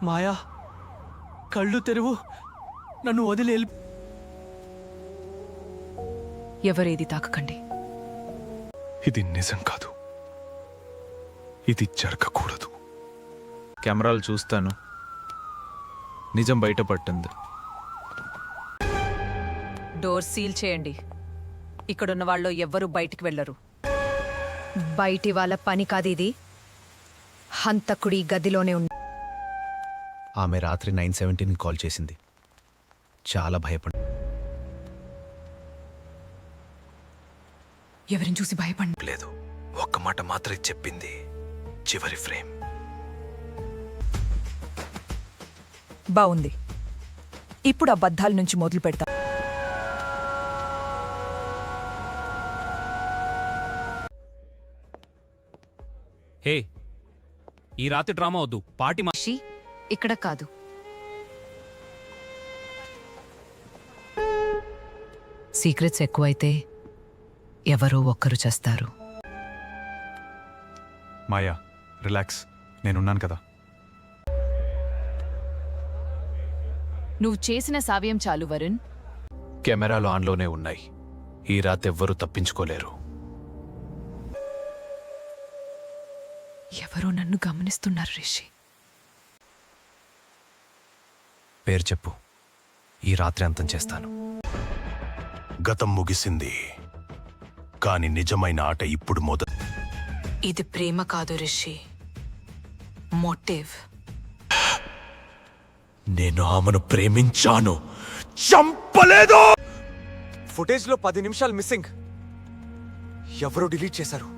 మాయా, కళ్ళు తెరువు, నన్ను వదిలి ఎవరేది తాకకండి. ఇది నిజం కాదు, ఇది జరగకూడదు. కెమెరాలు చూస్తాను, నిజం బయటపట్టింది. డోర్ సీల్ చేయండి. ఇక్కడున్న వాళ్ళు ఎవ్వరూ బయటికి వెళ్లరు. బయటి వాళ్ళ పని కాదు ఇది. హంతకుడి గదిలోనే ఉంది. ఆమె రాత్రి 9:17 కాల్ చేసింది. చాలా భయపడి ఎవరిని చూసి భయపడి లేదు. ఒక్క మాట మాత్రమే చెప్పింది, చివరి ఫ్రేమ్. బావుంది. ఇప్పుడు అబద్ధాల నుంచి మొదలు పెడతా. హే, ఈ రాత్రి డ్రామా వద్దు, పార్టీ ఇక్కడ కాదు. సీక్రెట్స్ ఎక్కువైతే ఎవరో ఒక్కరు చేస్తారు. మాయా, రిలాక్స్, నేనున్నాను కదా. నువ్వు చేసిన సావ్యం చాలు వరుణ్. కెమెరాలు ఆన్లోనే ఉన్నాయి. ఈ రాత్రి ఎవ్వరూ తప్పించుకోలేరు. ఎవరో నన్ను గమనిస్తున్నారు రిషి. పేరు చెప్పు, ఈ రాత్రి అంతం చేస్తాను. గతం ముగిసింది, కాని నిజమైన ఆట ఇప్పుడు మొదలు. ఇది ప్రేమ కాదు రిషి, మోటివ్. నేను ఆమెను ప్రేమించాను, చంపలేదు. ఫుటేజ్లో 10 నిమిషాలు మిస్సింగ్. ఎవరో డిలీట్ చేశారు.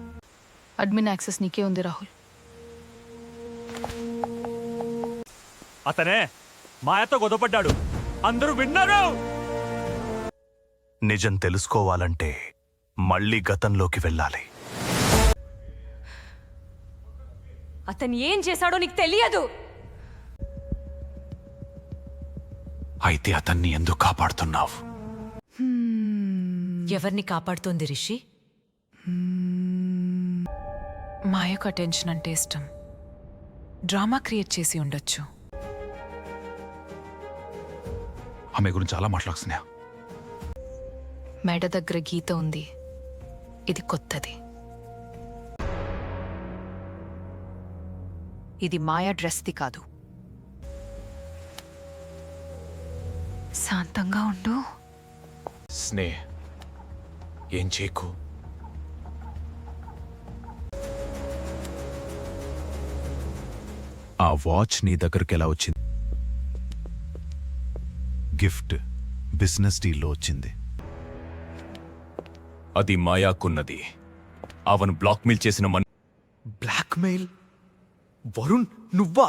అడ్మిన్ యాక్సెస్ నీకే ఉంది రాహుల్. అతనే మాయతో గొడవపడ్డాడు, అందరూ విన్నారు. నిజం తెలుసుకోవాలంటే మళ్ళీ గతంలోకి వెళ్ళాలి. అతను ఏం చేశాడో నీకు తెలియదు. అయితే అతన్ని ఎందుకు కాపాడుతున్నావు? ఎవరిని కాపాడుతోంది రిషి? మాయకు అటెన్షన్ అంటే ఇష్టం. డ్రామా క్రియేట్ చేసి ఉండొచ్చు. ఆమె గురించి చాలా మాట్లాడుతున్నా. మెడ దగ్గర గీత ఉంది. ఇది కొత్తది. ఇది మాయా డ్రెస్ది కాదు. శాంతంగా ఉండు. స్నేహ్, ఏం చేయకు. ఆ వాచ్ నీ దగ్గరికి ఎలా వచ్చింది? గిఫ్ట్ బిజినెస్ డీల్లో వచ్చింది. అది మాయాకున్నది. అవను బ్లాక్మెయిల్ చేసిన బ్లాక్మెయిల్? వరుణ్, నువ్వా?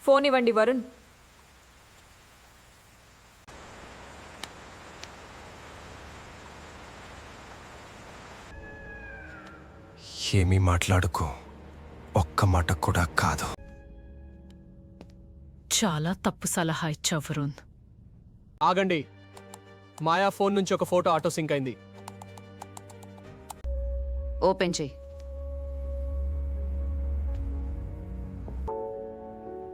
ఫోన్ ఇవ్వండి వరుణ్. ఏమీ మాట్లాడుకో, ఒక్క మాట కూడా కాదు. చాలా తప్పు సలహా ఇచ్చావు వరుణ్. ఆగండి. మాయా ఫోన్ నుంచి ఒక ఫోటో ఆటో సింక్ అయింది. ఓపెన్ చేయి.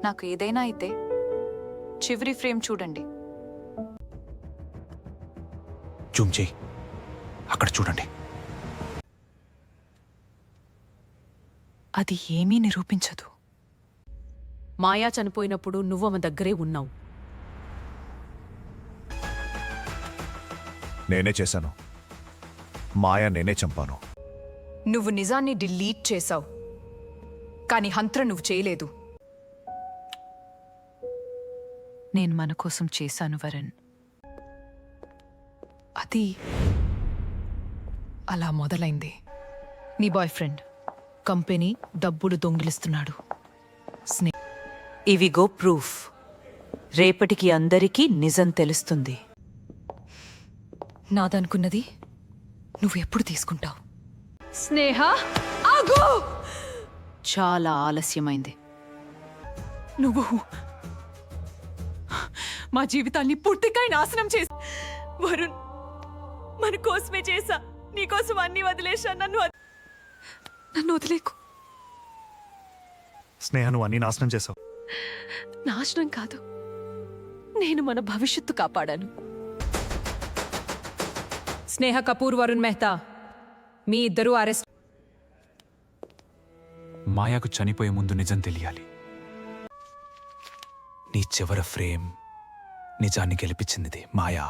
నాకు ఏదైనా అయితే చివరి ఫ్రేమ్ చూడండి. జూమ్ చేయి, అక్కడ చూడండి. అది ఏమీ నిరూపించదు. మాయా చనిపోయినప్పుడు నువ్వు ఆమె దగ్గరే ఉన్నావు. నేనే చేశాను. మాయా నేనే చంపాను. నువ్వు నిజాన్ని డిలీట్ చేశావు, కానీ హంత్ర నువ్వు చేయలేదు. నేను మన కోసం చేశాను వరుణ్. అది అలా మొదలైంది. నీ బాయ్ ఫ్రెండ్ కంపెనీ డబ్బులు దొంగిలిస్తున్నాడు. ఇవిగో ప్రూఫ్. రేపటికి అందరికీ నిజం తెలుస్తుంది. నాదనుకున్నది నువ్వు ఎప్పుడు తీసుకుంటావు? స్నేహ ఆగు! చాలా ఆలస్యమైంది. నువ్వు మా జీవితాన్ని పూర్తిగా నాశనం చేసి. వరుణ్, మన కోసమే చేశా. నీకోసం అన్ని వదిలేశా. నన్ను వదిలేకు. స్నేహ నువ్వు అన్ని నాశనం చేసావు. నాశనం కాదు, నేను మన భవిష్యత్తు కాపాడాను. స్నేహ కపూర్, వరుణ్ మెహతా, మీ ఇద్దరూ అరెస్ట్. మాయాకు చనిపోయే ముందు నిజం తెలియాలి. నీ చివర ఫ్రేమ్ నిజాన్ని గెలిపించింది మాయా.